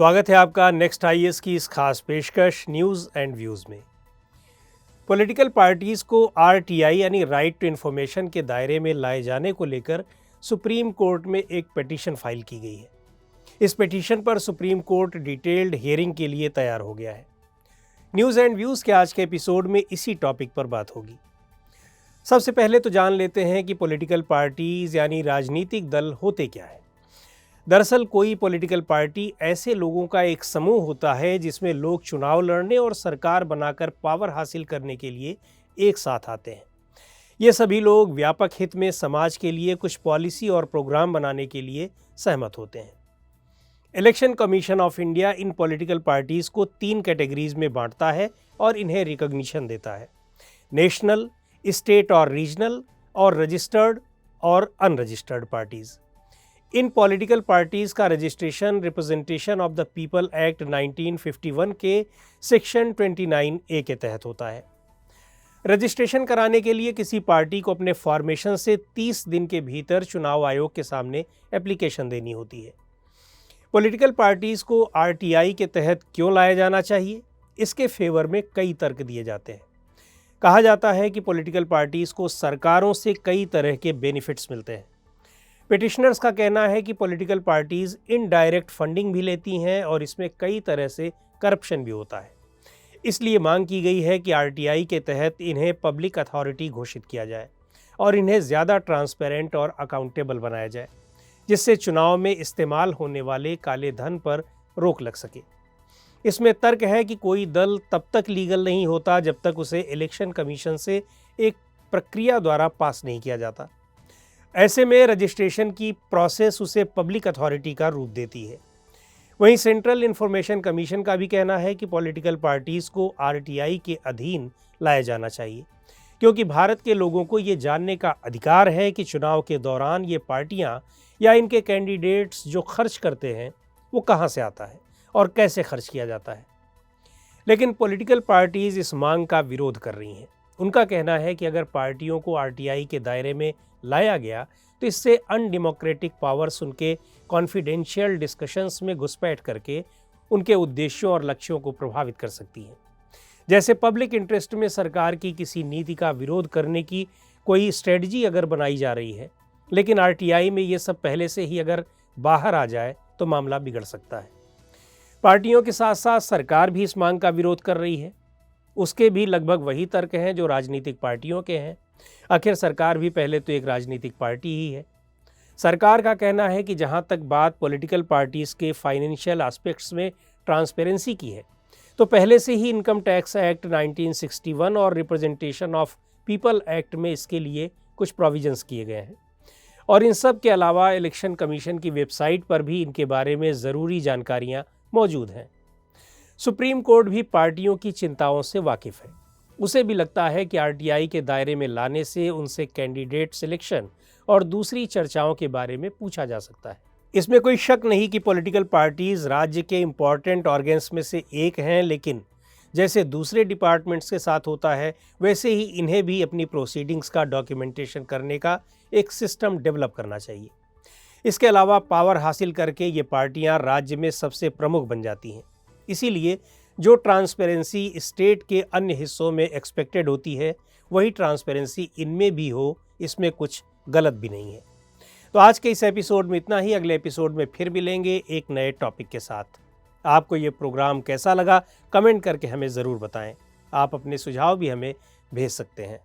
स्वागत है आपका नेक्स्ट आईएएस की इस खास पेशकश न्यूज़ एंड व्यूज़ में। पॉलिटिकल पार्टीज़ को आरटीआई यानी राइट टू इन्फॉर्मेशन के दायरे में लाए जाने को लेकर सुप्रीम कोर्ट में एक पिटीशन फाइल की गई है। इस पिटीशन पर सुप्रीम कोर्ट डिटेल्ड हियरिंग के लिए तैयार हो गया है। न्यूज़ एंड व्यूज़ के आज के एपिसोड में इसी टॉपिक पर बात होगी। सबसे पहले तो जान लेते हैं कि पॉलिटिकल पार्टीज़ यानी राजनीतिक दल होते क्या है। दरअसल कोई पॉलिटिकल पार्टी ऐसे लोगों का एक समूह होता है जिसमें लोग चुनाव लड़ने और सरकार बनाकर पावर हासिल करने के लिए एक साथ आते हैं। ये सभी लोग व्यापक हित में समाज के लिए कुछ पॉलिसी और प्रोग्राम बनाने के लिए सहमत होते हैं। Election commission of India in political parties को 3 कैटेगरीज में बांटता है और इन्हें रिकॉग्निशन देता है: नेशनल, स्टेट और रीजनल, और रजिस्टर्ड और अनरजिस्टर्ड पार्टीज़। इन पॉलिटिकल पार्टीज़ का registration representation of the people act 1951 के सेक्शन 29A के तहत होता है। रजिस्ट्रेशन कराने के लिए किसी पार्टी को अपने फॉर्मेशन से 30 दिन के भीतर चुनाव आयोग के सामने एप्लीकेशन देनी होती है। पॉलिटिकल पार्टीज़ को आरटीआई के तहत क्यों लाया जाना चाहिए, इसके फेवर में कई तर्क दिए जाते हैं। कहा जाता है कि पॉलिटिकल पार्टीज़ को सरकारों से कई तरह के बेनिफिट्स मिलते हैं। पिटिशनर्स का कहना है कि पॉलिटिकल पार्टीज़ इनडायरेक्ट फंडिंग भी लेती हैं और इसमें कई तरह से करप्शन भी होता है। इसलिए मांग की गई है कि आरटीआई के तहत इन्हें पब्लिक अथॉरिटी घोषित किया जाए और इन्हें ज़्यादा ट्रांसपेरेंट और अकाउंटेबल बनाया जाए, जिससे चुनाव में इस्तेमाल होने वाले काले धन पर रोक लग सके। इसमें तर्क है कि कोई दल तब तक लीगल नहीं होता जब तक उसे इलेक्शन कमीशन से एक प्रक्रिया द्वारा पास नहीं किया जाता। ऐसे में रजिस्ट्रेशन की प्रोसेस उसे पब्लिक अथॉरिटी का रूप देती है। वहीं सेंट्रल इंफॉर्मेशन कमीशन का भी कहना है कि पॉलिटिकल पार्टीज़ को आरटीआई के अधीन लाया जाना चाहिए, क्योंकि भारत के लोगों को ये जानने का अधिकार है कि चुनाव के दौरान ये पार्टियां या इनके कैंडिडेट्स जो खर्च करते हैं वो कहां से आता है और कैसे खर्च किया जाता है। लेकिन पॉलिटिकल पार्टीज़ इस मांग का विरोध कर रही हैं। उनका कहना है कि अगर पार्टियों को आरटीआई के दायरे में लाया गया तो इससे अनडेमोक्रेटिक पावर्स उनके कॉन्फिडेंशियल डिस्कशंस में घुसपैठ करके उनके उद्देश्यों और लक्ष्यों को प्रभावित कर सकती हैं। जैसे पब्लिक इंटरेस्ट में सरकार की किसी नीति का विरोध करने की कोई स्ट्रेटजी अगर बनाई जा रही है, लेकिन आरटीआई में ये सब पहले से ही अगर बाहर आ जाए तो मामला बिगड़ सकता है। पार्टियों के साथ साथ सरकार भी इस मांग का विरोध कर रही है। उसके भी लगभग वही तर्क हैं जो राजनीतिक पार्टियों के हैं। आखिर सरकार भी पहले तो एक राजनीतिक पार्टी ही है। सरकार का कहना है कि जहां तक बात पॉलिटिकल पार्टीज़ के फाइनेंशियल एस्पेक्ट्स में ट्रांसपेरेंसी की है, तो पहले से ही इनकम टैक्स एक्ट 1961 और रिप्रेजेंटेशन ऑफ पीपल एक्ट में इसके लिए कुछ प्रोविजंस किए गए हैं। और इन सब के अलावा इलेक्शन कमीशन की वेबसाइट पर भी इनके बारे में ज़रूरी जानकारियाँ मौजूद हैं। सुप्रीम कोर्ट भी पार्टियों की चिंताओं से वाकिफ़ है। उसे भी लगता है कि आरटीआई के दायरे में लाने से उनसे कैंडिडेट सिलेक्शन और दूसरी चर्चाओं के बारे में पूछा जा सकता है। इसमें कोई शक नहीं कि पॉलिटिकल पार्टीज़ राज्य के इम्पॉर्टेंट ऑर्गन्स में से एक हैं, लेकिन जैसे दूसरे डिपार्टमेंट्स के साथ होता है वैसे ही इन्हें भी अपनी प्रोसीडिंग्स का डॉक्यूमेंटेशन करने का एक सिस्टम डेवलप करना चाहिए। इसके अलावा पावर हासिल करके ये पार्टियां राज्य में सबसे प्रमुख बन जाती हैं। इसीलिए जो ट्रांसपेरेंसी स्टेट के अन्य हिस्सों में एक्सपेक्टेड होती है वही ट्रांसपेरेंसी इनमें भी हो, इसमें कुछ गलत भी नहीं है। तो आज के इस एपिसोड में इतना ही। अगले एपिसोड में फिर मिलेंगे एक नए टॉपिक के साथ। आपको ये प्रोग्राम कैसा लगा कमेंट करके हमें ज़रूर बताएं। आप अपने सुझाव भी हमें भेज सकते हैं।